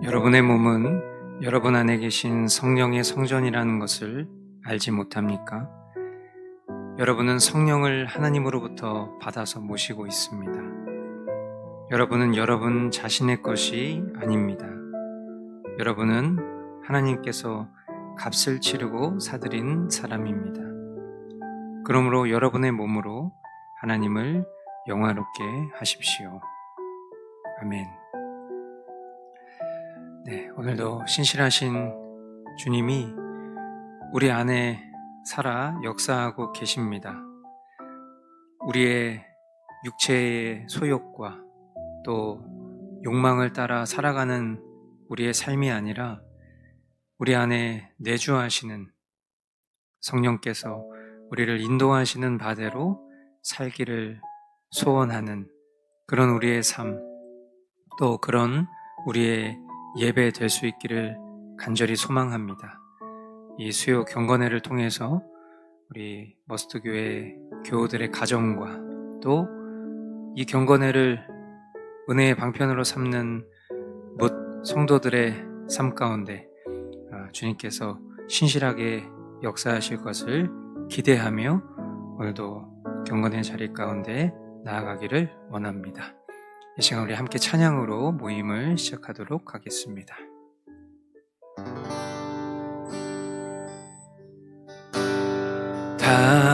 여러분의 몸은 여러분 안에 계신 성령의 성전이라는 것을 알지 못합니까? 여러분은 성령을 하나님으로부터 받아서 모시고 있습니다. 여러분은 여러분 자신의 것이 아닙니다. 여러분은 하나님께서 값을 치르고 사들인 사람입니다. 그러므로 여러분의 몸으로 하나님을 영화롭게 하십시오. 아멘. 네, 오늘도 신실하신 주님이 우리 안에 살아 역사하고 계십니다. 우리의 육체의 소욕과 또 욕망을 따라 살아가는 우리의 삶이 아니라 우리 안에 내주하시는 성령께서 우리를 인도하시는 바대로 살기를 소원하는 그런 우리의 삶, 또 그런 우리의 예배 될 수 있기를 간절히 소망합니다. 이 수요 경건회를 통해서 우리 머스트교회 교우들의 가정과 또 이 경건회를 은혜의 방편으로 삼는 못 성도들의 삶 가운데 주님께서 신실하게 역사하실 것을 기대하며 오늘도 경건회 자리 가운데 나아가기를 원합니다. 이 시간 우리 함께 찬양으로 모임을 시작하도록 하겠습니다.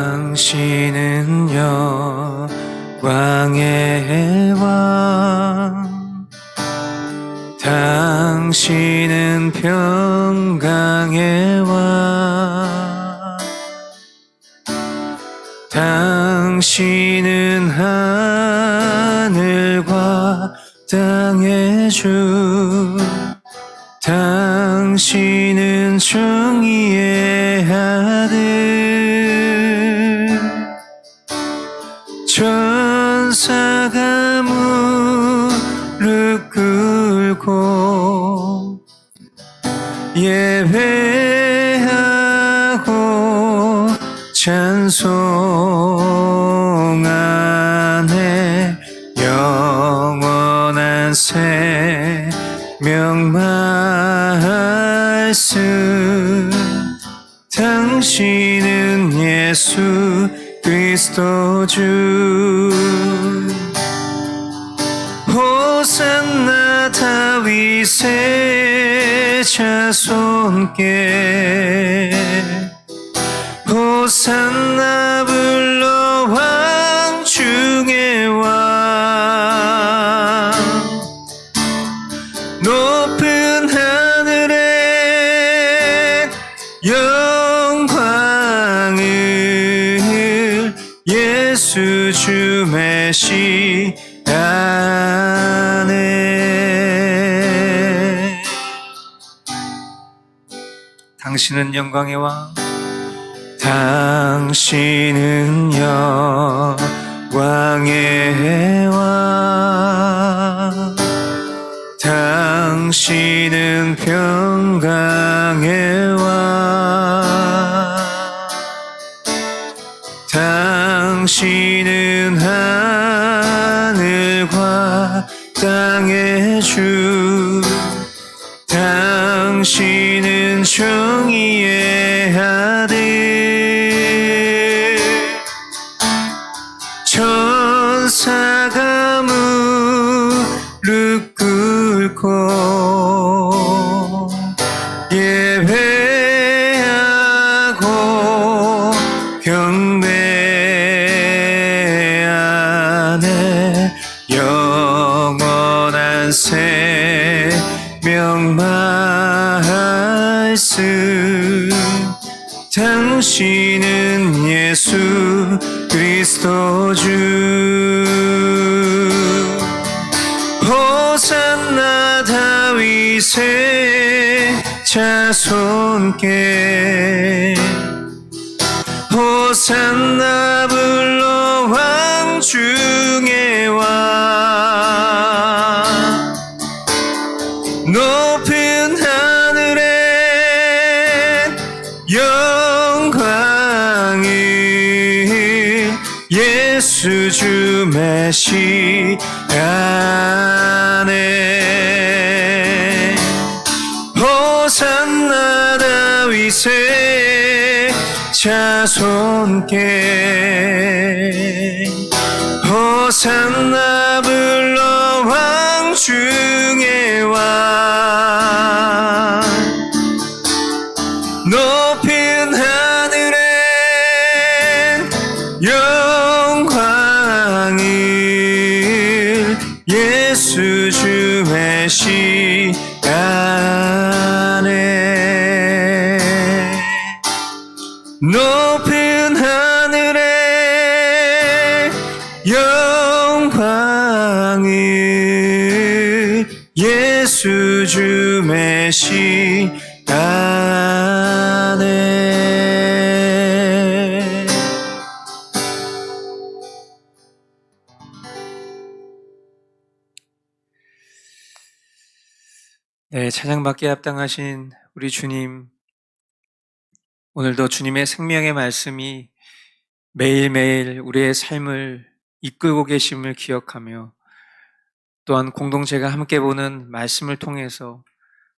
당신은 영광의 왕, 당신은 평강의 왕, 당신은 하늘과 땅의 주, 당신은 정의의 아들, 천사가 무릎 꿇고 예배하고 찬송하네. 영원한 생명 말씀, 당신은 예수 그리스도 주. 호산나 다윗의 자손께, 호산나 불러 왕 중의 왕. 높은 하늘에 영광을 예수 주 메시아네. 당신은 영광의 왕, 당신은 영광의 왕, 당신은 평강의 왕, 당신은 하늘과 땅의 주, 당신은 정의의 아들, 천사가 무릎 꿇고 예배하고 경배하네. 영원한 생명 말씀, 당신은 예수 그리스도 주. 호산나 다윗의 자손께, 호산나 불러 왕 중의 왕. 높은 하늘에 영광을 예수 주 메시아네. 자손께 호산나 불러 왕 중에 왕 높은 하늘에 영광을 예수 주의 시간에 높은 하늘에 영광을 예수 주의 시간에 네, 찬양받기에 합당하신 우리 주님, 오늘도 주님의 생명의 말씀이 매일매일 우리의 삶을 이끌고 계심을 기억하며 또한 공동체가 함께 보는 말씀을 통해서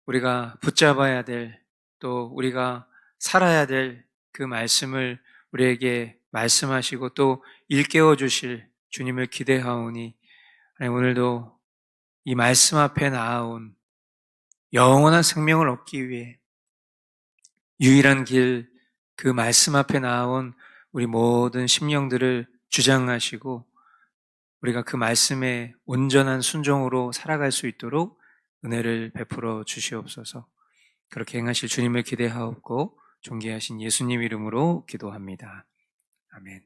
우리가 붙잡아야 될, 또 우리가 살아야 될 그 말씀을 우리에게 말씀하시고 또 일깨워 주실 주님을 기대하오니 하나님, 오늘도 이 말씀 앞에 나아온 영원한 생명을 얻기 위해 유일한 길, 그 말씀 앞에 나아온 우리 모든 심령들을 주장하시고 우리가 그 말씀에 온전한 순종으로 살아갈 수 있도록 은혜를 베풀어 주시옵소서. 그렇게 행하실 주님을 기대하옵고 존귀하신 예수님 이름으로 기도합니다. 아멘.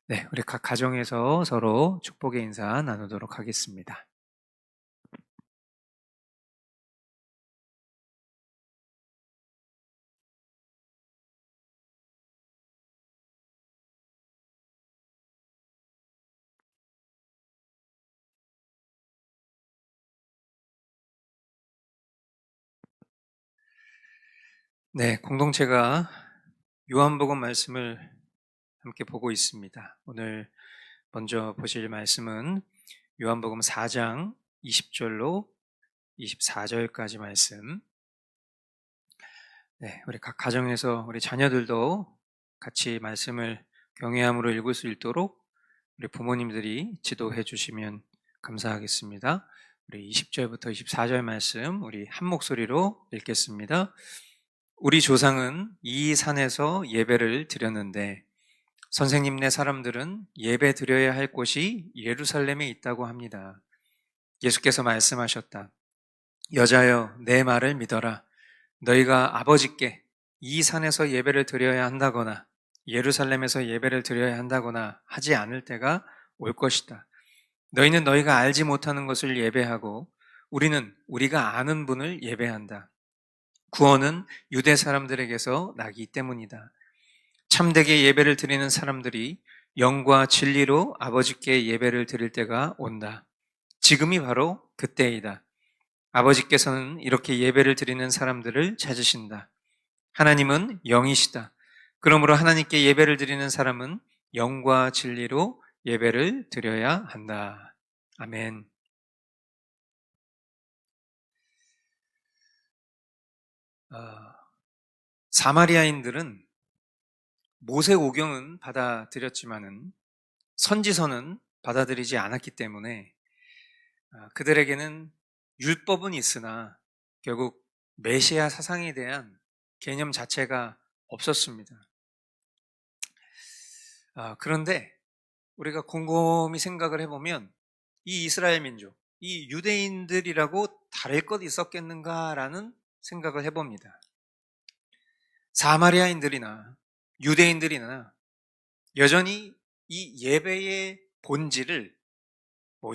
네, 우리 각 가정에서 서로 축복의 인사 나누도록 하겠습니다. 네, 공동체가 요한복음 말씀을 함께 보고 있습니다. 오늘 먼저 보실 말씀은 요한복음 4장 20절로 24절까지 말씀. 네, 우리 각 가정에서 우리 자녀들도 같이 말씀을 경외함으로 읽을 수 있도록 우리 부모님들이 지도해 주시면 감사하겠습니다. 우리 20절부터 24절 말씀 우리 한 목소리로 읽겠습니다. 우리 조상은 이 산에서 예배를 드렸는데 선생님네 사람들은 예배 드려야 할 곳이 예루살렘에 있다고 합니다. 예수께서 말씀하셨다. 여자여, 내 말을 믿어라. 너희가 아버지께 이 산에서 예배를 드려야 한다거나 예루살렘에서 예배를 드려야 한다거나 하지 않을 때가 올 것이다. 너희는 너희가 알지 못하는 것을 예배하고 우리는 우리가 아는 분을 예배한다. 구원은 유대 사람들에게서 나기 때문이다. 참되게 예배를 드리는 사람들이 영과 진리로 아버지께 예배를 드릴 때가 온다. 지금이 바로 그때이다. 아버지께서는 이렇게 예배를 드리는 사람들을 찾으신다. 하나님은 영이시다. 그러므로 하나님께 예배를 드리는 사람은 영과 진리로 예배를 드려야 한다. 아멘. 사마리아인들은 모세오경은 받아들였지만은 선지서는 받아들이지 않았기 때문에 그들에게는 율법은 있으나 결국 메시아 사상에 대한 개념 자체가 없었습니다. 그런데 우리가 곰곰이 생각을 해보면 이 이스라엘 민족, 이 유대인들이라고 다를 것 있었겠는가라는 생각을 해봅니다. 사마리아인들이나 유대인들이나 여전히 이 예배의 본질을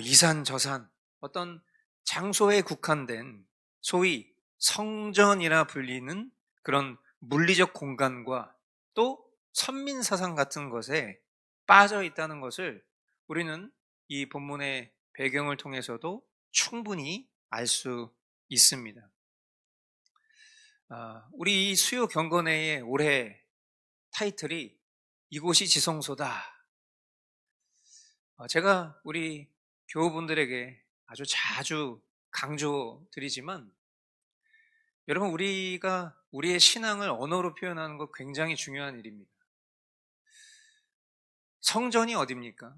이산저산 어떤 장소에 국한된 소위 성전이라 불리는 그런 물리적 공간과 또 선민사상 같은 것에 빠져 있다는 것을 우리는 이 본문의 배경을 통해서도 충분히 알 수 있습니다. 우리 이 수요 경건회의 올해 타이틀이 이곳이 지성소다. 제가 우리 교우분들에게 아주 자주 강조드리지만 여러분, 우리가 우리의 신앙을 언어로 표현하는 것 굉장히 중요한 일입니다. 성전이 어딥니까?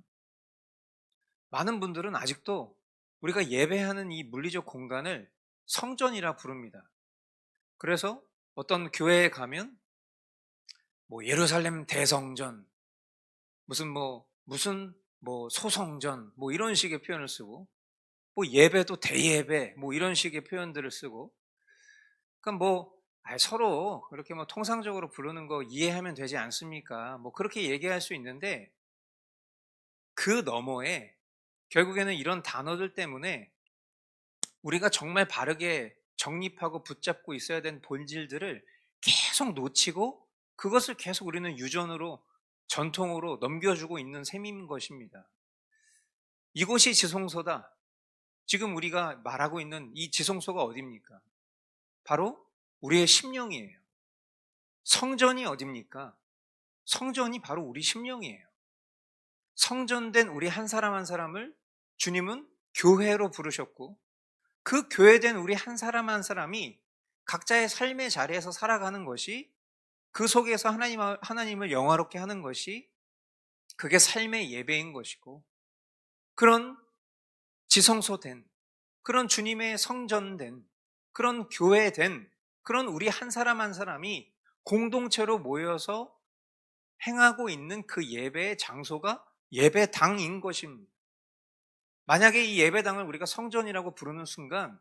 많은 분들은 아직도 우리가 예배하는 이 물리적 공간을 성전이라 부릅니다. 그래서 어떤 교회에 가면 예루살렘 대성전, 무슨 소성전, 이런 식의 표현을 쓰고, 예배도 대예배, 이런 식의 표현들을 쓰고, 그러니까 서로 그렇게 통상적으로 부르는 거 이해하면 되지 않습니까? 그렇게 얘기할 수 있는데, 그 너머에 결국에는 이런 단어들 때문에 우리가 정말 바르게 정립하고 붙잡고 있어야 되는 본질들을 계속 놓치고 그것을 계속 우리는 유전으로, 전통으로 넘겨주고 있는 셈인 것입니다. 이곳이 지성소다. 지금 우리가 말하고 있는 이 지성소가 어디입니까? 바로 우리의 심령이에요. 성전이 어디입니까? 성전이 바로 우리 심령이에요. 성전된 우리 한 사람 한 사람을 주님은 교회로 부르셨고, 그 교회된 우리 한 사람 한 사람이 각자의 삶의 자리에서 살아가는 것이, 그 속에서 하나님을 영화롭게 하는 것이, 그게 삶의 예배인 것이고, 그런 지성소된, 그런 주님의 성전된, 그런 교회된, 그런 우리 한 사람 한 사람이 공동체로 모여서 행하고 있는 그 예배의 장소가 예배당인 것입니다. 만약에 이 예배당을 우리가 성전이라고 부르는 순간,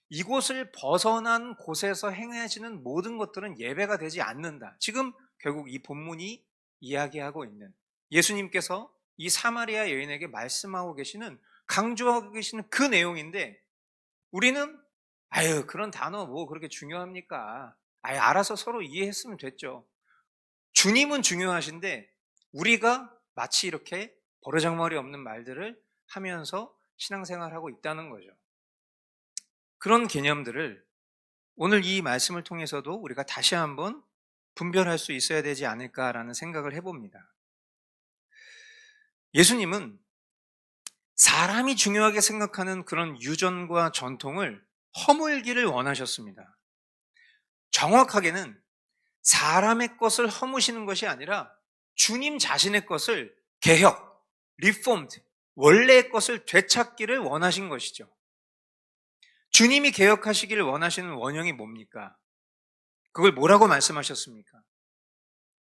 이곳을 벗어난 곳에서 행해지는 모든 것들은 예배가 되지 않는다. 지금 결국 이 본문이 이야기하고 있는, 예수님께서 이 사마리아 여인에게 말씀하고 계시는, 강조하고 계시는 그 내용인데, 우리는 그런 단어 그렇게 중요합니까? 알아서 서로 이해했으면 됐죠. 주님은 중요하신데 우리가 마치 이렇게 버르장머리 없는 말들을 하면서 신앙생활하고 있다는 거죠. 그런 개념들을 오늘 이 말씀을 통해서도 우리가 다시 한번 분별할 수 있어야 되지 않을까라는 생각을 해봅니다. 예수님은 사람이 중요하게 생각하는 그런 유전과 전통을 허물기를 원하셨습니다. 정확하게는 사람의 것을 허무시는 것이 아니라 주님 자신의 것을 개혁, 리폼드, 원래의 것을 되찾기를 원하신 것이죠. 주님이 개혁하시기를 원하시는 원형이 뭡니까? 그걸 뭐라고 말씀하셨습니까?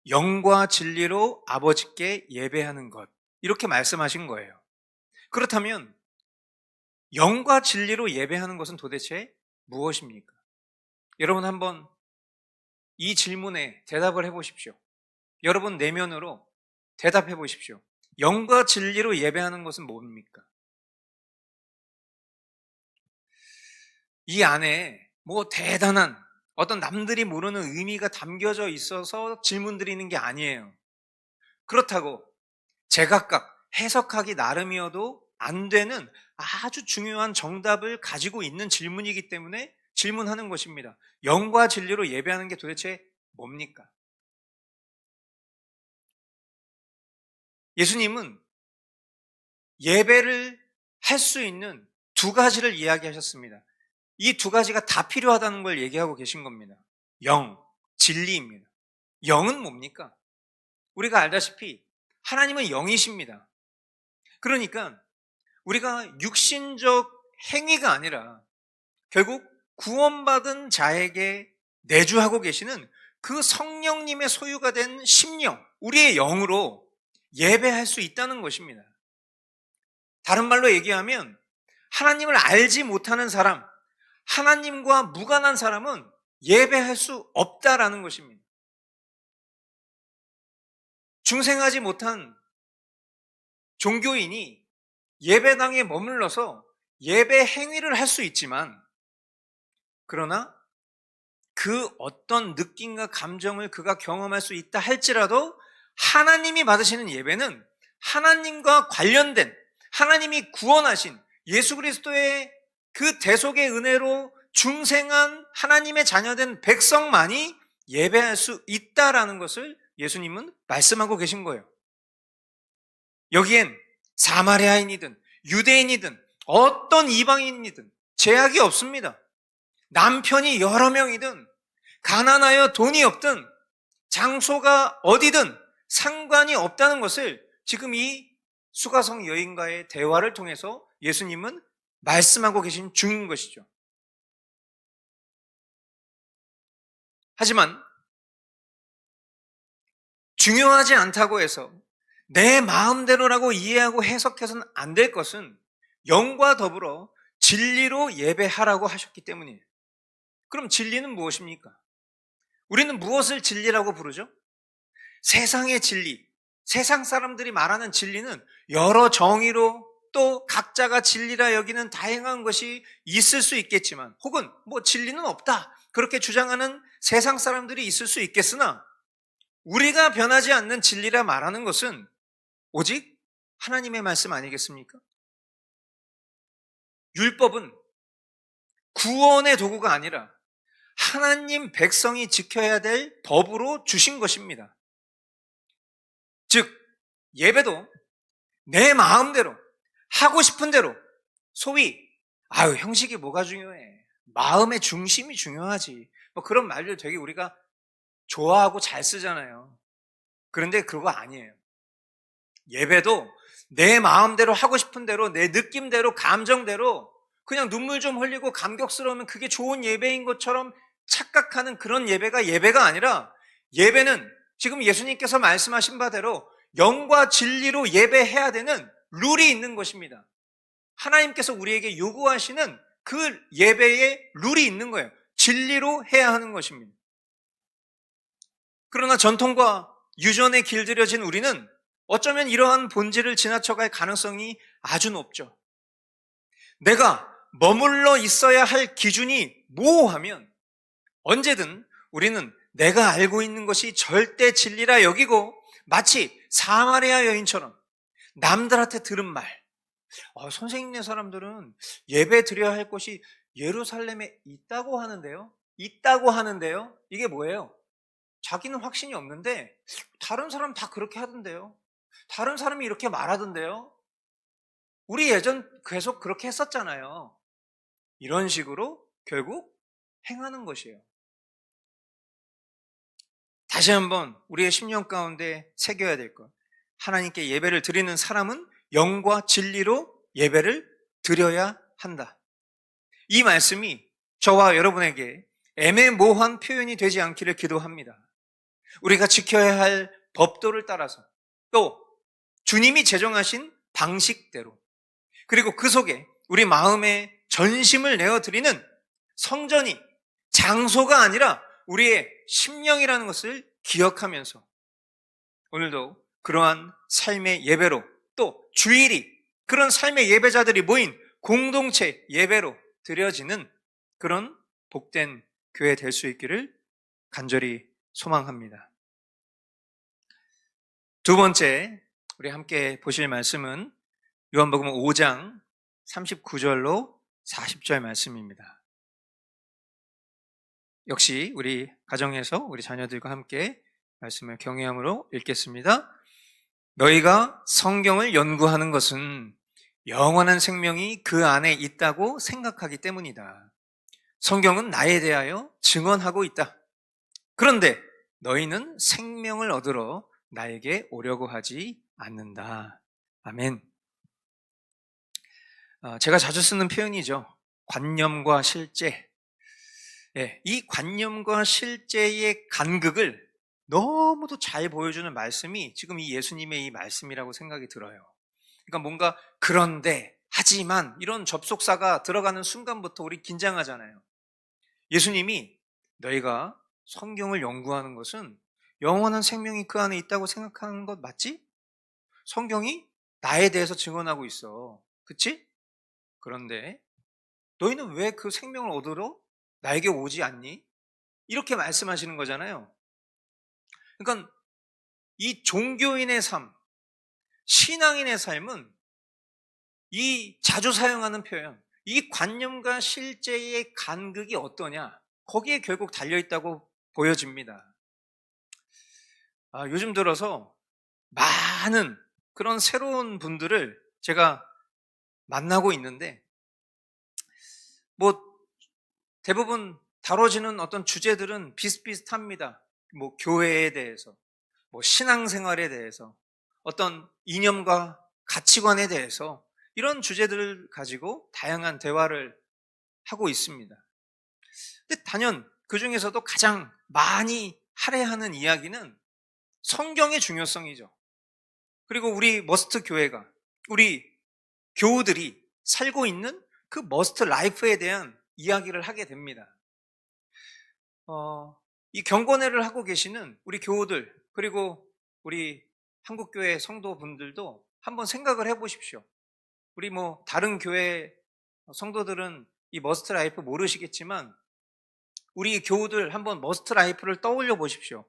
영과 진리로 아버지께 예배하는 것, 이렇게 말씀하신 거예요. 그렇다면 영과 진리로 예배하는 것은 도대체 무엇입니까? 여러분 한번 이 질문에 대답을 해보십시오. 여러분 내면으로 대답해 보십시오. 영과 진리로 예배하는 것은 뭡니까? 이 안에 대단한 어떤 남들이 모르는 의미가 담겨져 있어서 질문 드리는 게 아니에요. 그렇다고 제각각 해석하기 나름이어도 안 되는 아주 중요한 정답을 가지고 있는 질문이기 때문에 질문하는 것입니다. 영과 진리로 예배하는 게 도대체 뭡니까? 예수님은 예배를 할 수 있는 두 가지를 이야기하셨습니다. 이 두 가지가 다 필요하다는 걸 얘기하고 계신 겁니다. 영, 진리입니다. 영은 뭡니까? 우리가 알다시피 하나님은 영이십니다. 그러니까 우리가 육신적 행위가 아니라 결국 구원받은 자에게 내주하고 계시는 그 성령님의 소유가 된 심령, 우리의 영으로 예배할 수 있다는 것입니다. 다른 말로 얘기하면 하나님을 알지 못하는 사람, 하나님과 무관한 사람은 예배할 수 없다라는 것입니다. 중생하지 못한 종교인이 예배당에 머물러서 예배 행위를 할 수 있지만, 그러나 그 어떤 느낌과 감정을 그가 경험할 수 있다 할지라도 하나님이 받으시는 예배는 하나님과 관련된, 하나님이 구원하신 예수 그리스도의 그 대속의 은혜로 중생한 하나님의 자녀된 백성만이 예배할 수 있다라는 것을 예수님은 말씀하고 계신 거예요. 여기엔 사마리아인이든 유대인이든 어떤 이방인이든 제약이 없습니다. 남편이 여러 명이든 가난하여 돈이 없든 장소가 어디든 상관이 없다는 것을 지금 이 수가성 여인과의 대화를 통해서 예수님은 말씀하고 계신 중인 것이죠. 하지만 중요하지 않다고 해서 내 마음대로라고 이해하고 해석해서는 안 될 것은 영과 더불어 진리로 예배하라고 하셨기 때문이에요. 그럼 진리는 무엇입니까? 우리는 무엇을 진리라고 부르죠? 세상의 진리, 세상 사람들이 말하는 진리는 여러 정의로 또 각자가 진리라 여기는 다양한 것이 있을 수 있겠지만, 혹은 뭐 진리는 없다 그렇게 주장하는 세상 사람들이 있을 수 있겠으나, 우리가 변하지 않는 진리라 말하는 것은 오직 하나님의 말씀 아니겠습니까? 율법은 구원의 도구가 아니라 하나님 백성이 지켜야 될 법으로 주신 것입니다. 즉 예배도 내 마음대로 하고 싶은 대로, 소위 형식이 뭐가 중요해, 마음의 중심이 중요하지, 뭐 그런 말들 되게 우리가 좋아하고 잘 쓰잖아요. 그런데 그거 아니에요. 예배도 내 마음대로 하고 싶은 대로, 내 느낌대로, 감정대로 그냥 눈물 좀 흘리고 감격스러우면 그게 좋은 예배인 것처럼 착각하는 그런 예배가 아니라, 예배는 지금 예수님께서 말씀하신 바대로 영과 진리로 예배해야 되는 룰이 있는 것입니다. 하나님께서 우리에게 요구하시는 그 예배의 룰이 있는 거예요. 진리로 해야 하는 것입니다. 그러나 전통과 유전에 길들여진 우리는 어쩌면 이러한 본질을 지나쳐갈 가능성이 아주 높죠. 내가 머물러 있어야 할 기준이 모호하면 언제든 우리는 내가 알고 있는 것이 절대 진리라 여기고, 마치 사마리아 여인처럼 남들한테 들은 말, 선생님네 사람들은 예배 드려야 할 곳이 예루살렘에 있다고 하는데요. 이게 뭐예요? 자기는 확신이 없는데 다른 사람 다 그렇게 하던데요. 다른 사람이 이렇게 말하던데요. 우리 예전 계속 그렇게 했었잖아요. 이런 식으로 결국 행하는 것이에요. 다시 한번 우리의 심령 가운데 새겨야 될 것, 하나님께 예배를 드리는 사람은 영과 진리로 예배를 드려야 한다. 이 말씀이 저와 여러분에게 애매모호한 표현이 되지 않기를 기도합니다. 우리가 지켜야 할 법도를 따라서, 또 주님이 제정하신 방식대로, 그리고 그 속에 우리 마음에 전심을 내어드리는 성전이 장소가 아니라 우리의 심령이라는 것을 기억하면서 오늘도 그러한 삶의 예배로, 또 주일이 그런 삶의 예배자들이 모인 공동체 예배로 드려지는 그런 복된 교회 될 수 있기를 간절히 소망합니다. 두 번째 우리 함께 보실 말씀은 요한복음 5장 39절로 40절 말씀입니다. 역시 우리 가정에서 우리 자녀들과 함께 말씀을 경외함으로 읽겠습니다. 너희가 성경을 연구하는 것은 영원한 생명이 그 안에 있다고 생각하기 때문이다. 성경은 나에 대하여 증언하고 있다. 그런데 너희는 생명을 얻으러 나에게 오려고 하지 않는다. 아멘. 제가 자주 쓰는 표현이죠. 관념과 실제. 이 관념과 실제의 간극을 너무도 잘 보여주는 말씀이 지금 이 예수님의 이 말씀이라고 생각이 들어요. 그러니까 뭔가 그런데, 하지만 이런 접속사가 들어가는 순간부터 우리 긴장하잖아요. 예수님이 너희가 성경을 연구하는 것은 영원한 생명이 그 안에 있다고 생각하는 것 맞지? 성경이 나에 대해서 증언하고 있어. 그치? 그런데 너희는 왜 그 생명을 얻으러 나에게 오지 않니? 이렇게 말씀하시는 거잖아요. 그러니까 이 종교인의 삶, 신앙인의 삶은 이 자주 사용하는 표현, 이 관념과 실제의 간극이 어떠냐, 거기에 결국 달려있다고 보여집니다. 요즘 들어서 많은 그런 새로운 분들을 제가 만나고 있는데, 뭐 대부분 다뤄지는 어떤 주제들은 비슷비슷합니다. 뭐 교회에 대해서, 뭐 신앙생활에 대해서, 어떤 이념과 가치관에 대해서 이런 주제들을 가지고 다양한 대화를 하고 있습니다. 근데 단연 그 중에서도 가장 많이 할애하는 이야기는 성경의 중요성이죠. 그리고 우리 머스트 교회가, 우리 교우들이 살고 있는 그 머스트 라이프에 대한 이야기를 하게 됩니다. 이 경건회를 하고 계시는 우리 교우들, 그리고 우리 한국교회 성도분들도 한번 생각을 해보십시오. 우리 뭐 다른 교회 성도들은 이 머스트 라이프 모르시겠지만 우리 교우들 한번 머스트 라이프를 떠올려 보십시오.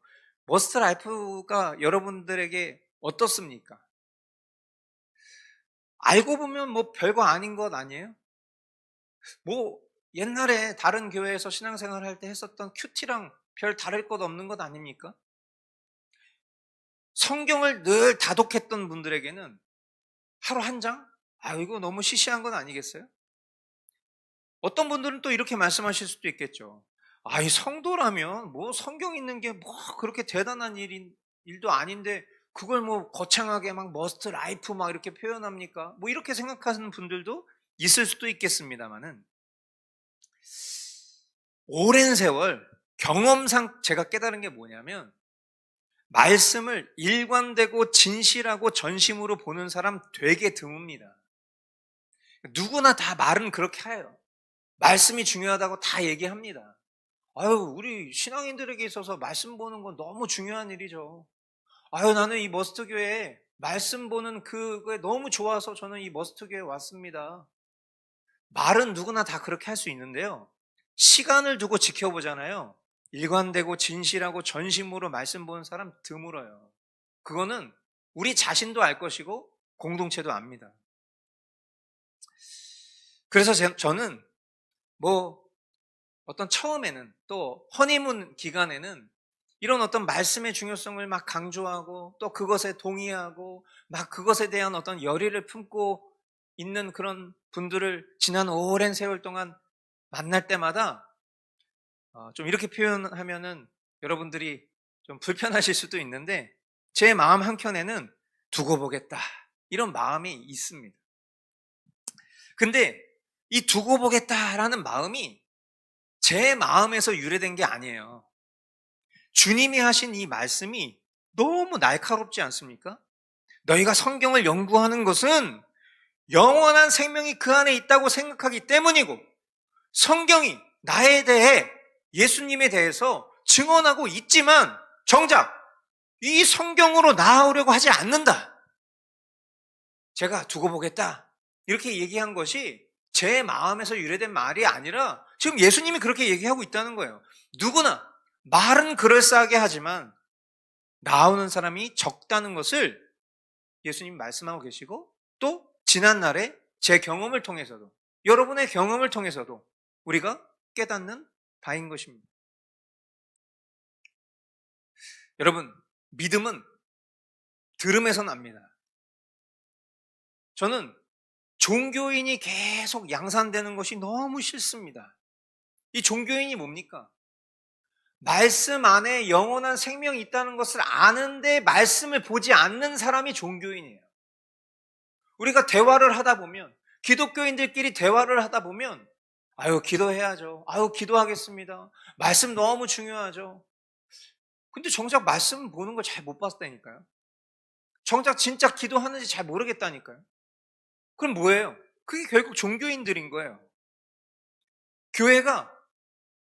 머스트 라이프가 여러분들에게 어떻습니까? 알고 보면 뭐 별거 아닌 것 아니에요? 뭐 옛날에 다른 교회에서 신앙생활 할 때 했었던 큐티랑 별 다를 것 없는 것 아닙니까? 성경을 늘 다독했던 분들에게는 하루 한 장? 이거 너무 시시한 건 아니겠어요? 어떤 분들은 또 이렇게 말씀하실 수도 있겠죠. 이 성도라면 뭐 성경 읽는 게 뭐 그렇게 대단한 일도 아닌데 그걸 뭐 거창하게 막 머스트 라이프 막 이렇게 표현합니까? 뭐 이렇게 생각하는 분들도 있을 수도 있겠습니다만은 오랜 세월 경험상 제가 깨달은 게 뭐냐면 말씀을 일관되고 진실하고 전심으로 보는 사람 되게 드뭅니다. 누구나 다 말은 그렇게 해요. 말씀이 중요하다고 다 얘기합니다. 우리 신앙인들에게 있어서 말씀 보는 건 너무 중요한 일이죠. 나는 이 머스트 교회에 말씀 보는 그거에 너무 좋아서 저는 이 머스트 교회에 왔습니다. 말은 누구나 다 그렇게 할 수 있는데요. 시간을 두고 지켜보잖아요. 일관되고 진실하고 전심으로 말씀 보는 사람 드물어요. 그거는 우리 자신도 알 것이고 공동체도 압니다. 그래서 저는 뭐 어떤 처음에는 또 허니문 기간에는 이런 어떤 말씀의 중요성을 막 강조하고 또 그것에 동의하고 막 그것에 대한 어떤 열의를 품고 있는 그런 분들을 지난 오랜 세월 동안 만날 때마다 좀 이렇게 표현하면은 여러분들이 좀 불편하실 수도 있는데 제 마음 한켠에는 두고 보겠다 이런 마음이 있습니다. 근데 이 두고 보겠다라는 마음이 제 마음에서 유래된 게 아니에요. 주님이 하신 이 말씀이 너무 날카롭지 않습니까? 너희가 성경을 연구하는 것은 영원한 생명이 그 안에 있다고 생각하기 때문이고 성경이 나에 대해 예수님에 대해서 증언하고 있지만 정작 이 성경으로 나아오려고 하지 않는다. 제가 두고 보겠다 이렇게 얘기한 것이 제 마음에서 유래된 말이 아니라 지금 예수님이 그렇게 얘기하고 있다는 거예요. 누구나 말은 그럴싸하게 하지만 나오는 사람이 적다는 것을 예수님 말씀하고 계시고 또 지난날에 제 경험을 통해서도 여러분의 경험을 통해서도 우리가 깨닫는 바인 것입니다. 여러분, 믿음은 들음에서 납니다. 저는 종교인이 계속 양산되는 것이 너무 싫습니다. 이 종교인이 뭡니까? 말씀 안에 영원한 생명이 있다는 것을 아는데 말씀을 보지 않는 사람이 종교인이에요. 우리가 대화를 하다 보면 기독교인들끼리 대화를 하다 보면 기도해야죠. 기도하겠습니다. 말씀 너무 중요하죠. 근데 정작 말씀 보는 걸 잘 못 봤다니까요. 정작 진짜 기도하는지 잘 모르겠다니까요. 그럼 뭐예요? 그게 결국 종교인들인 거예요. 교회가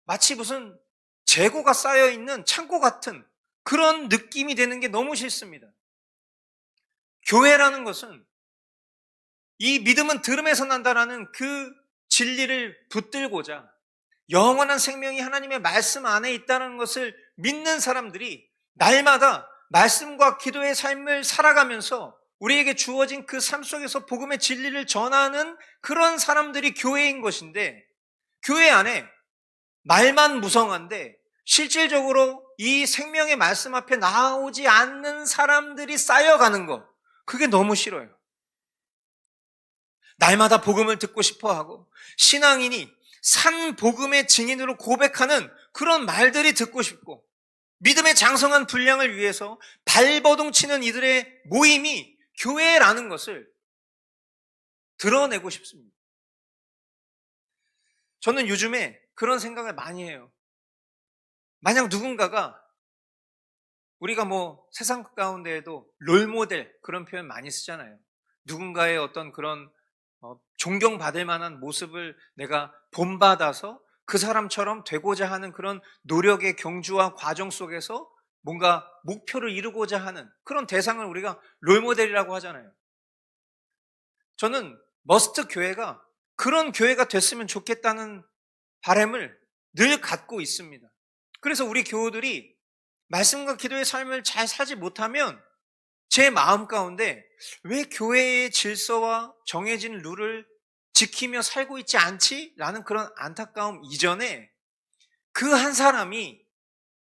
마치 무슨 재고가 쌓여있는 창고 같은 그런 느낌이 되는 게 너무 싫습니다. 교회라는 것은 이 믿음은 들음에서 난다라는 그 진리를 붙들고자 영원한 생명이 하나님의 말씀 안에 있다는 것을 믿는 사람들이 날마다 말씀과 기도의 삶을 살아가면서 우리에게 주어진 그 삶 속에서 복음의 진리를 전하는 그런 사람들이 교회인 것인데 교회 안에 말만 무성한데 실질적으로 이 생명의 말씀 앞에 나오지 않는 사람들이 쌓여가는 것, 그게 너무 싫어요. 날마다 복음을 듣고 싶어하고 신앙인이 산 복음의 증인으로 고백하는 그런 말들이 듣고 싶고, 믿음의 장성한 분량을 위해서 발버둥 치는 이들의 모임이 교회라는 것을 드러내고 싶습니다. 저는 요즘에 그런 생각을 많이 해요. 만약 누군가가, 우리가 세상 가운데에도 롤모델 그런 표현 많이 쓰잖아요. 누군가의 어떤 그런 존경받을 만한 모습을 내가 본받아서 그 사람처럼 되고자 하는 그런 노력의 경주와 과정 속에서 뭔가 목표를 이루고자 하는 그런 대상을 우리가 롤모델이라고 하잖아요. 저는 머스트 교회가 그런 교회가 됐으면 좋겠다는 바람을 늘 갖고 있습니다. 그래서 우리 교우들이 말씀과 기도의 삶을 잘 살지 못하면 제 마음 가운데 왜 교회의 질서와 정해진 룰을 지키며 살고 있지 않지? 라는 그런 안타까움 이전에 그 한 사람이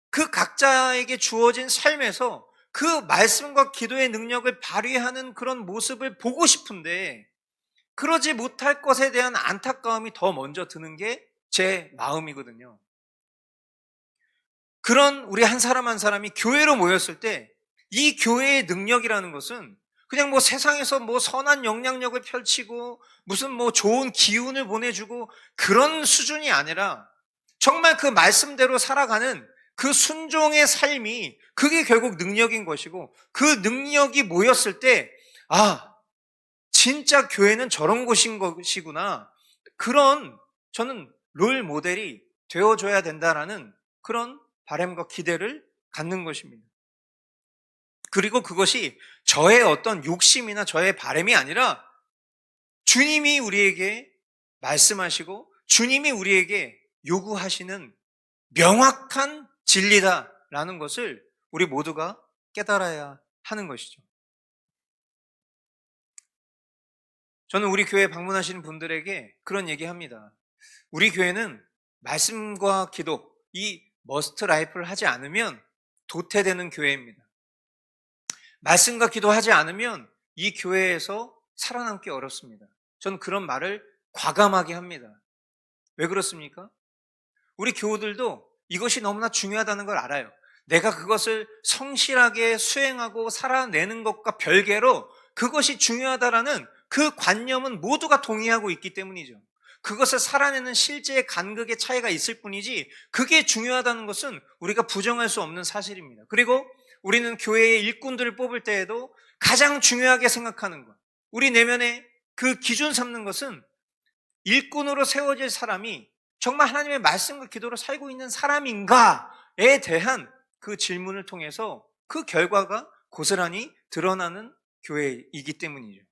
그 각자에게 주어진 삶에서 그 말씀과 기도의 능력을 발휘하는 그런 모습을 보고 싶은데, 그러지 못할 것에 대한 안타까움이 더 먼저 드는 게 제 마음이거든요. 그런 우리 한 사람 한 사람이 교회로 모였을 때 이 교회의 능력이라는 것은 그냥 세상에서 선한 영향력을 펼치고 무슨 좋은 기운을 보내주고 그런 수준이 아니라 정말 그 말씀대로 살아가는 그 순종의 삶이, 그게 결국 능력인 것이고, 그 능력이 모였을 때 진짜 교회는 저런 곳인 것이구나, 그런 저는 롤 모델이 되어줘야 된다라는 그런 바람과 기대를 갖는 것입니다. 그리고 그것이 저의 어떤 욕심이나 저의 바람이 아니라 주님이 우리에게 말씀하시고 주님이 우리에게 요구하시는 명확한 진리다라는 것을 우리 모두가 깨달아야 하는 것이죠. 저는 우리 교회 방문하시는 분들에게 그런 얘기합니다. 우리 교회는 말씀과 기도, 이 머스트 라이프를 하지 않으면 도태되는 교회입니다. 말씀과 기도하지 않으면 이 교회에서 살아남기 어렵습니다. 저는 그런 말을 과감하게 합니다. 왜 그렇습니까? 우리 교우들도 이것이 너무나 중요하다는 걸 알아요. 내가 그것을 성실하게 수행하고 살아내는 것과 별개로 그것이 중요하다라는 그 관념은 모두가 동의하고 있기 때문이죠. 그것을 살아내는 실제의 간극의 차이가 있을 뿐이지 그게 중요하다는 것은 우리가 부정할 수 없는 사실입니다. 그리고 우리는 교회의 일꾼들을 뽑을 때에도 가장 중요하게 생각하는 것, 우리 내면에 그 기준 삼는 것은 일꾼으로 세워질 사람이 정말 하나님의 말씀과 기도로 살고 있는 사람인가에 대한 그 질문을 통해서 그 결과가 고스란히 드러나는 교회이기 때문이죠.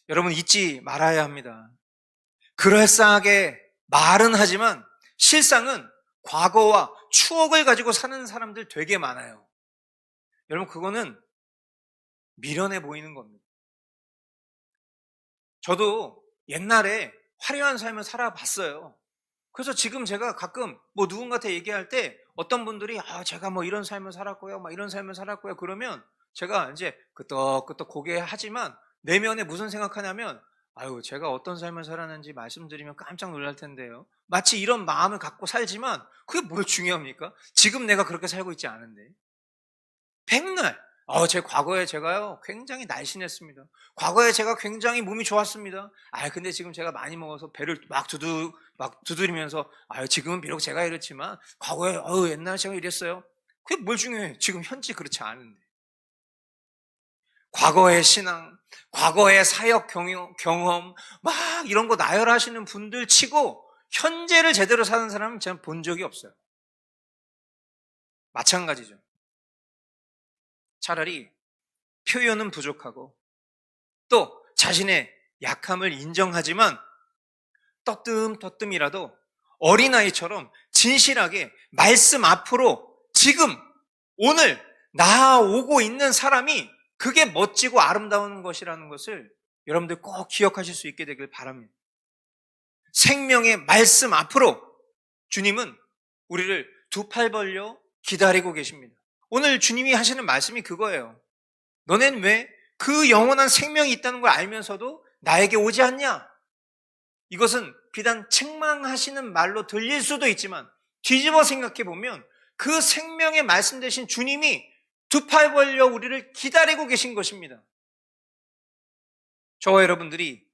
여러분, 잊지 말아야 합니다. 그럴싸하게 말은 하지만 실상은 과거와 추억을 가지고 사는 사람들 되게 많아요. 여러분, 그거는 미련해 보이는 겁니다. 저도 옛날에 화려한 삶을 살아봤어요. 그래서 지금 제가 가끔 누군가한테 얘기할 때 어떤 분들이 제가 이런 삶을 살았고요, 이런 삶을 살았고요, 그러면 제가 이제 끄떡끄떡 고개 하지만 내면에 무슨 생각하냐면 제가 어떤 삶을 살았는지 말씀드리면 깜짝 놀랄 텐데요. 마치 이런 마음을 갖고 살지만 그게 뭘 중요합니까? 지금 내가 그렇게 살고 있지 않은데. 백날 제 과거에 제가요 굉장히 날씬했습니다. 과거에 제가 굉장히 몸이 좋았습니다. 근데 지금 제가 많이 먹어서 배를 막 두드리면서 지금은 비록 제가 이렇지만 과거에 옛날에 제가 이랬어요. 그게 뭘 중요해? 지금 현재 그렇지 않은데. 과거의 신앙, 과거의 사역 경험 막 이런 거 나열하시는 분들 치고 현재를 제대로 사는 사람은 제가 본 적이 없어요. 마찬가지죠. 차라리 표현은 부족하고 또 자신의 약함을 인정하지만 떠뜸이라도 어린아이처럼 진실하게 말씀 앞으로 지금 오늘 나아오고 있는 사람이 그게 멋지고 아름다운 것이라는 것을 여러분들 꼭 기억하실 수 있게 되길 바랍니다. 생명의 말씀 앞으로 주님은 우리를 두 팔 벌려 기다리고 계십니다. 오늘 주님이 하시는 말씀이 그거예요. 너넨 왜 그 영원한 생명이 있다는 걸 알면서도 나에게 오지 않냐? 이것은 비단 책망하시는 말로 들릴 수도 있지만 뒤집어 생각해 보면 그 생명의 말씀 되신 주님이 두 팔 벌려 우리를 기다리고 계신 것입니다. 저와 여러분들이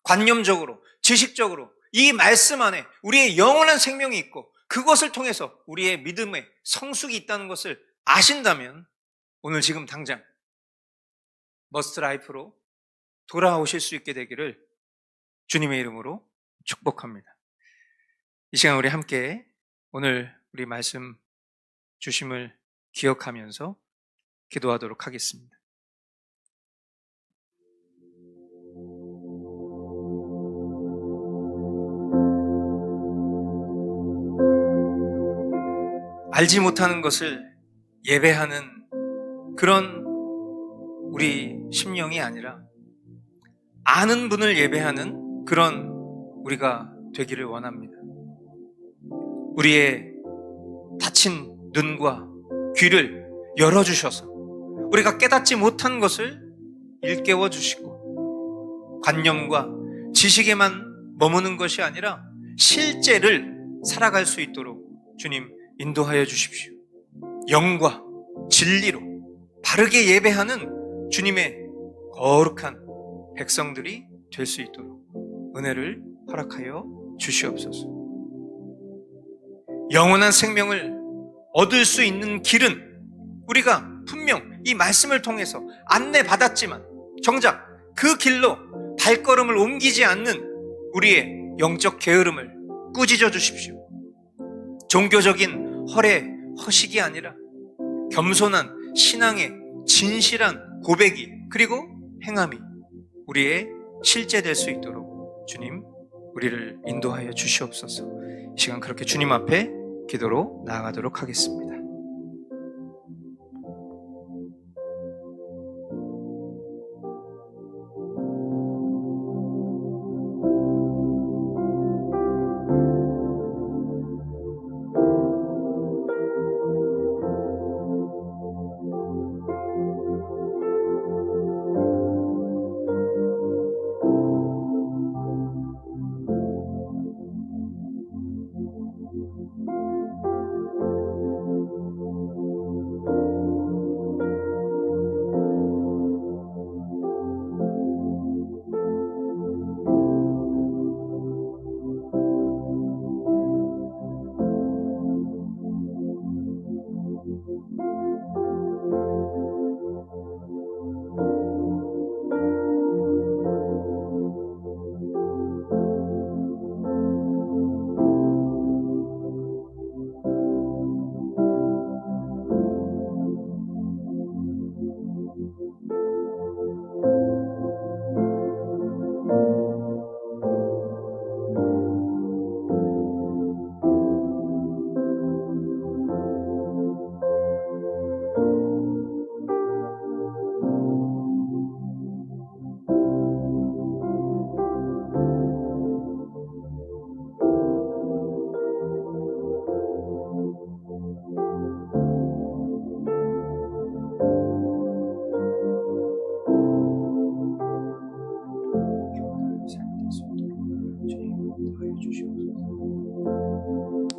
관념적으로, 지식적으로 이 말씀 안에 우리의 영원한 생명이 있고 그것을 통해서 우리의 믿음의 성숙이 있다는 것을 아신다면 오늘 지금 당장 머스트 라이프로 돌아오실 수 있게 되기를 주님의 이름으로 축복합니다. 이 시간 우리 함께 오늘 우리 말씀 주심을 기억하면서 기도하도록 하겠습니다. 알지 못하는 것을 예배하는 그런 우리 심령이 아니라 아는 분을 예배하는 그런 우리가 되기를 원합니다. 우리의 닫힌 눈과 귀를 열어주셔서 우리가 깨닫지 못한 것을 일깨워 주시고 관념과 지식에만 머무는 것이 아니라 실제를 살아갈 수 있도록 주님 인도하여 주십시오. 영과 진리로 바르게 예배하는 주님의 거룩한 백성들이 될 수 있도록 은혜를 허락하여 주시옵소서. 영원한 생명을 얻을 수 있는 길은 우리가 분명 이 말씀을 통해서 안내받았지만 정작 그 길로 발걸음을 옮기지 않는 우리의 영적 게으름을 꾸짖어 주십시오. 종교적인 허식이 아니라 겸손한 신앙의 진실한 고백이 그리고 행함이 우리의 실제될 수 있도록 주님 우리를 인도하여 주시옵소서. 이 시간 그렇게 주님 앞에 기도로 나아가도록 하겠습니다.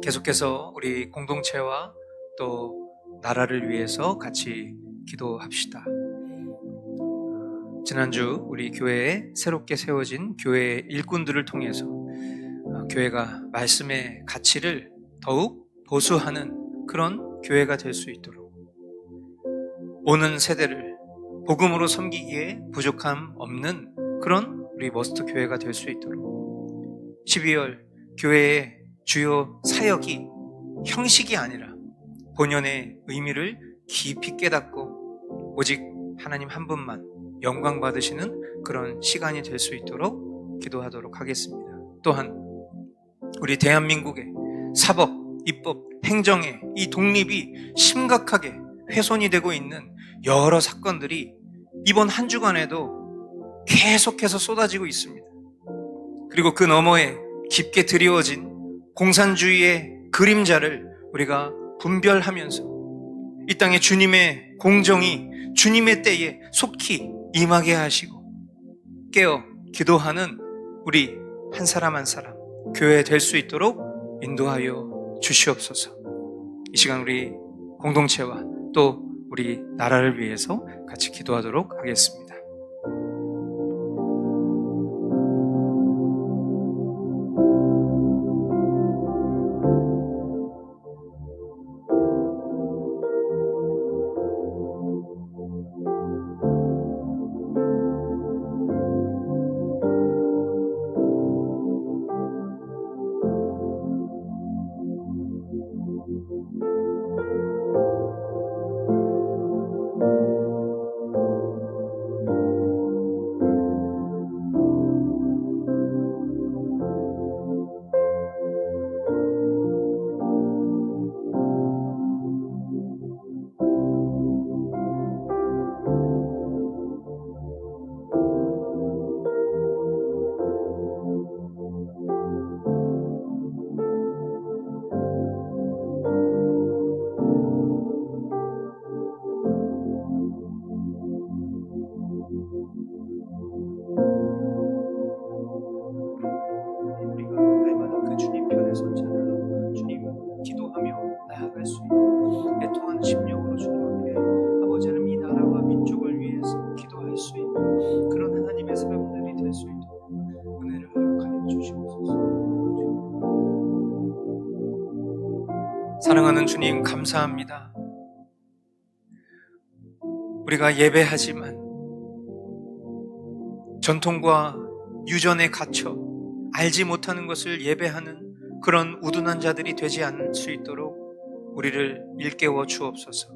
계속해서 우리 공동체와 또 나라를 위해서 같이 기도합시다. 지난주 우리 교회에 새롭게 세워진 교회의 일꾼들을 통해서 교회가 말씀의 가치를 더욱 보수하는 그런 교회가 될 수 있도록 오는 세대를 복음으로 섬기기에 부족함 없는 그런 우리 머스트 교회가 될 수 있도록 12월 교회의 주요 사역이 형식이 아니라 본연의 의미를 깊이 깨닫고 오직 하나님 한 분만 영광 받으시는 그런 시간이 될 수 있도록 기도하도록 하겠습니다. 또한 우리 대한민국의 사법, 입법, 행정의 이 독립이 심각하게 훼손이 되고 있는 여러 사건들이 이번 한 주간에도 계속해서 쏟아지고 있습니다. 그리고 그 너머에 깊게 드리워진 공산주의의 그림자를 우리가 분별하면서 이 땅에 주님의 공정이 주님의 때에 속히 임하게 하시고 깨어 기도하는 우리 한 사람 한 사람 교회 될 수 있도록 인도하여 주시옵소서. 이 시간 우리 공동체와 또 우리 나라를 위해서 같이 기도하도록 하겠습니다. 우리가 날마다 그 주님 편에 선 자들로 주님 기도하며 나아갈 수 있는 애통한 심령으로 주님 앞에 아버지 하나님 이 나라와 민족을 위해서 기도할 수 있는 그런 하나님의 사람들이 될 수 있도록 은혜를 허락하여 주시옵소서. 사랑하는 주님, 감사합니다. 우리가 예배하지만 전통과 유전에 갇혀 알지 못하는 것을 예배하는 그런 우둔한 자들이 되지 않을 수 있도록 우리를 일깨워 주옵소서.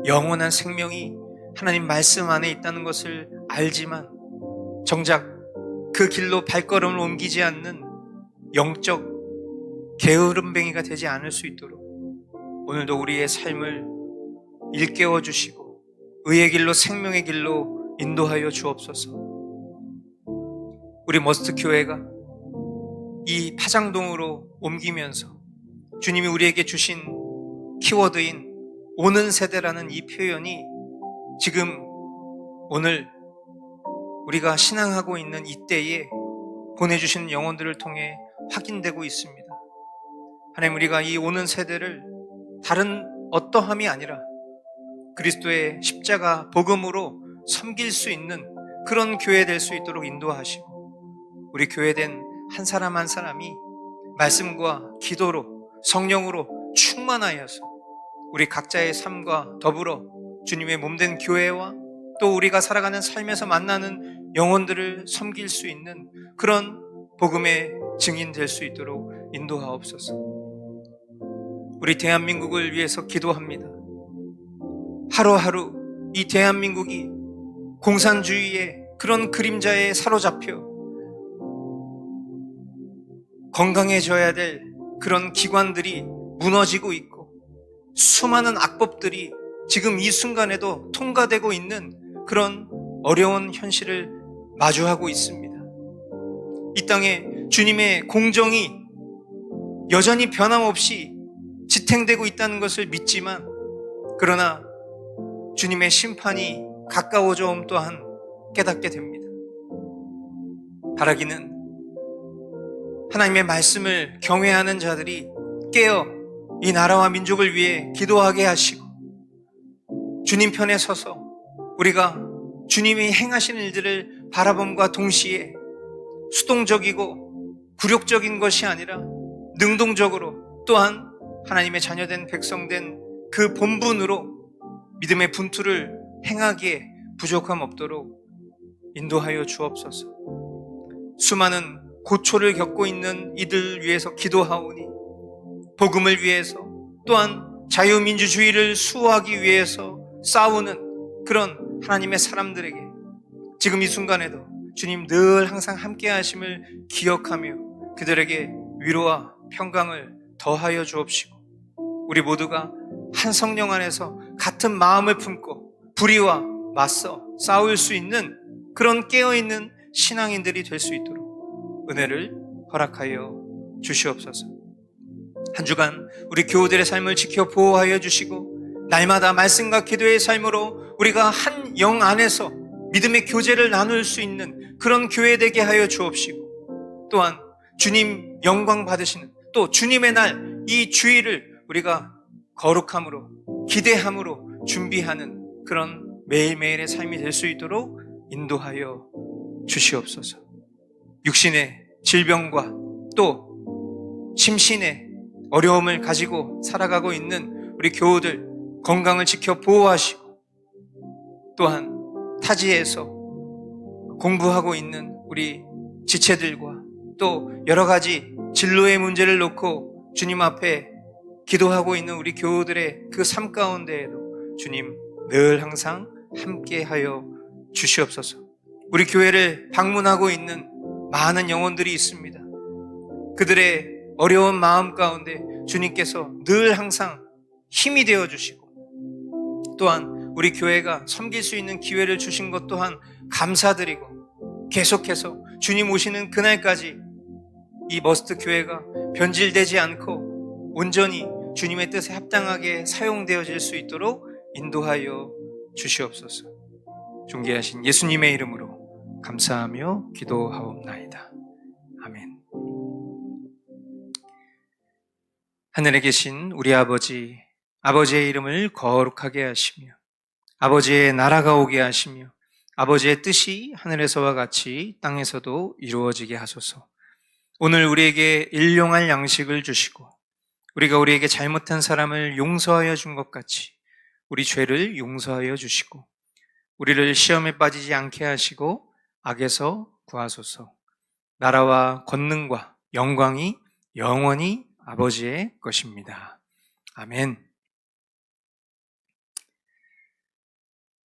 영원한 생명이 하나님 말씀 안에 있다는 것을 알지만 정작 그 길로 발걸음을 옮기지 않는 영적 게으름뱅이가 되지 않을 수 있도록 오늘도 우리의 삶을 일깨워 주시고 의의 길로 생명의 길로 인도하여 주옵소서. 우리 머스트 교회가 이 파장동으로 옮기면서 주님이 우리에게 주신 키워드인 오는 세대라는 이 표현이 지금 오늘 우리가 신앙하고 있는 이때에 보내주신 영혼들을 통해 확인되고 있습니다. 하나님, 우리가 이 오는 세대를 다른 어떠함이 아니라 그리스도의 십자가 복음으로 섬길 수 있는 그런 교회 될 수 있도록 인도하시고 우리 교회된 한 사람 한 사람이 말씀과 기도로 성령으로 충만하여서 우리 각자의 삶과 더불어 주님의 몸된 교회와 또 우리가 살아가는 삶에서 만나는 영혼들을 섬길 수 있는 그런 복음의 증인 될 수 있도록 인도하옵소서. 우리 대한민국을 위해서 기도합니다. 하루하루 이 대한민국이 공산주의의 그런 그림자에 사로잡혀 건강해져야 될 그런 기관들이 무너지고 있고 수많은 악법들이 지금 이 순간에도 통과되고 있는 그런 어려운 현실을 마주하고 있습니다. 이 땅에 주님의 공정이 여전히 변함없이 지탱되고 있다는 것을 믿지만 그러나 주님의 심판이 가까워져 옴 또한 깨닫게 됩니다. 바라기는 하나님의 말씀을 경외하는 자들이 깨어 이 나라와 민족을 위해 기도하게 하시고 주님 편에 서서 우리가 주님이 행하시는 일들을 바라봄과 동시에 수동적이고 굴욕적인 것이 아니라 능동적으로 또한 하나님의 자녀된 백성된 그 본분으로 믿음의 분투를 행하기에 부족함 없도록 인도하여 주옵소서. 수많은 고초를 겪고 있는 이들 위해서 기도하오니 복음을 위해서 또한 자유민주주의를 수호하기 위해서 싸우는 그런 하나님의 사람들에게 지금 이 순간에도 주님 늘 항상 함께 하심을 기억하며 그들에게 위로와 평강을 더하여 주옵시고 우리 모두가 한 성령 안에서 같은 마음을 품고 불의와 맞서 싸울 수 있는 그런 깨어있는 신앙인들이 될 수 있도록 은혜를 허락하여 주시옵소서. 한 주간 우리 교우들의 삶을 지켜 보호하여 주시고 날마다 말씀과 기도의 삶으로 우리가 한 영 안에서 믿음의 교제를 나눌 수 있는 그런 교회 되게 하여 주옵시고 또한 주님 영광 받으시는, 또 주님의 날 이 주일을 우리가 거룩함으로, 기대함으로 준비하는 그런 매일매일의 삶이 될 수 있도록 인도하여 주시옵소서. 육신의 질병과 또 심신의 어려움을 가지고 살아가고 있는 우리 교우들 건강을 지켜 보호하시고, 또한 타지에서 공부하고 있는 우리 지체들과 또 여러 가지 진로의 문제를 놓고 주님 앞에 기도하고 있는 우리 교우들의 그 삶 가운데에도 주님 늘 항상 함께하여 주시옵소서. 우리 교회를 방문하고 있는 많은 영혼들이 있습니다. 그들의 어려운 마음 가운데 주님께서 늘 항상 힘이 되어 주시고, 또한 우리 교회가 섬길 수 있는 기회를 주신 것 또한 감사드리고, 계속해서 주님 오시는 그날까지 이 머스트 교회가 변질되지 않고 온전히 주님의 뜻에 합당하게 사용되어질 수 있도록 인도하여 주시옵소서. 존귀하신 예수님의 이름으로 감사하며 기도하옵나이다. 아멘. 하늘에 계신 우리 아버지, 아버지의 이름을 거룩하게 하시며 아버지의 나라가 오게 하시며 아버지의 뜻이 하늘에서와 같이 땅에서도 이루어지게 하소서. 오늘 우리에게 일용할 양식을 주시고 우리가 우리에게 잘못한 사람을 용서하여 준 것 같이 우리 죄를 용서하여 주시고 우리를 시험에 빠지지 않게 하시고 악에서 구하소서. 나라와 권능과 영광이 영원히 아버지의 것입니다. 아멘.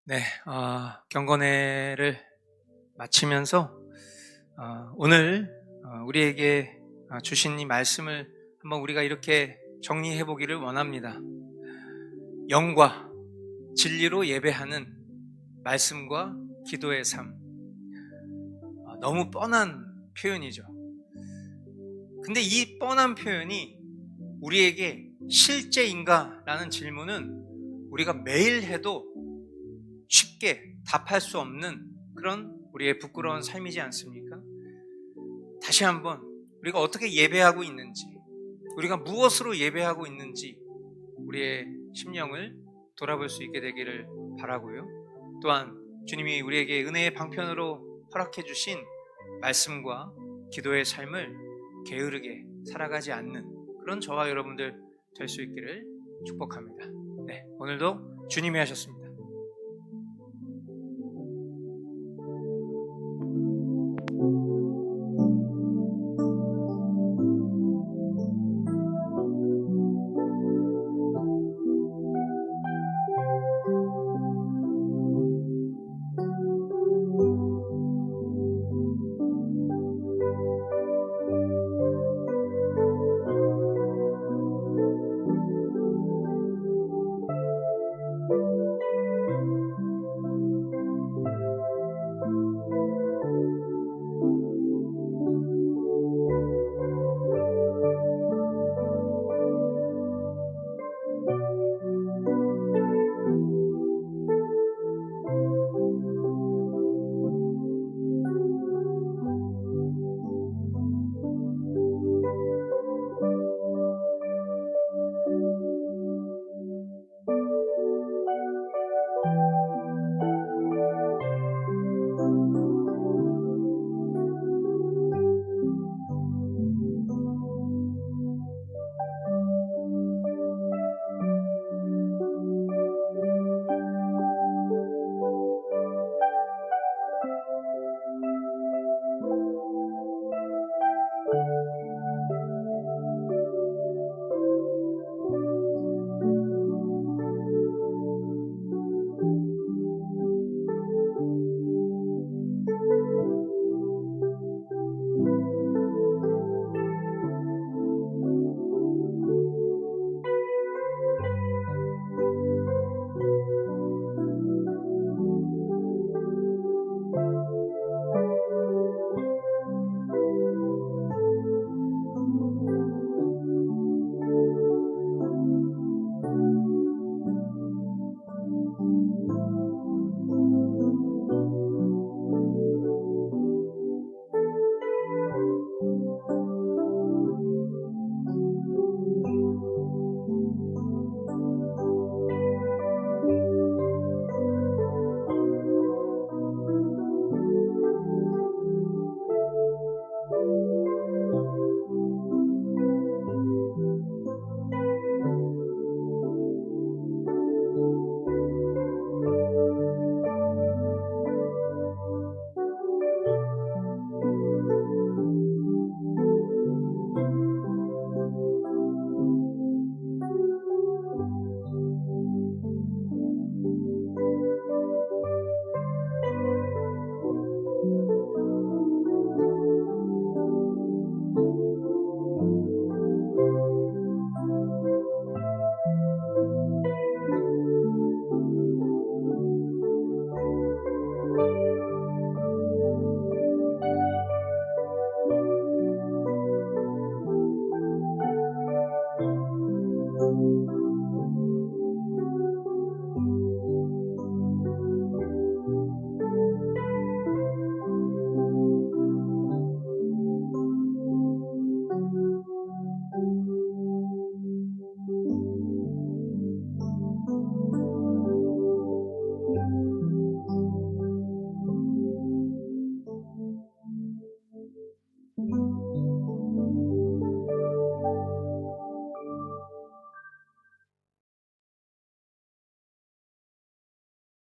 네, 경건회를 마치면서 오늘 우리에게 주신 이 말씀을 한번 우리가 이렇게 정리해 보기를 원합니다. 영과 진리로 예배하는 말씀과 기도의 삶. 너무 뻔한 표현이죠. 근데 이 뻔한 표현이 우리에게 실제인가? 라는 질문은 우리가 매일 해도 쉽게 답할 수 없는 그런 우리의 부끄러운 삶이지 않습니까? 다시 한번 우리가 어떻게 예배하고 있는지, 우리가 무엇으로 예배하고 있는지 우리의 심령을 돌아볼 수 있게 되기를 바라고요. 또한 주님이 우리에게 은혜의 방편으로 허락해 주신 말씀과 기도의 삶을 게으르게 살아가지 않는 그런 저와 여러분들 될 수 있기를 축복합니다. 네, 오늘도 주님이 하셨습니다.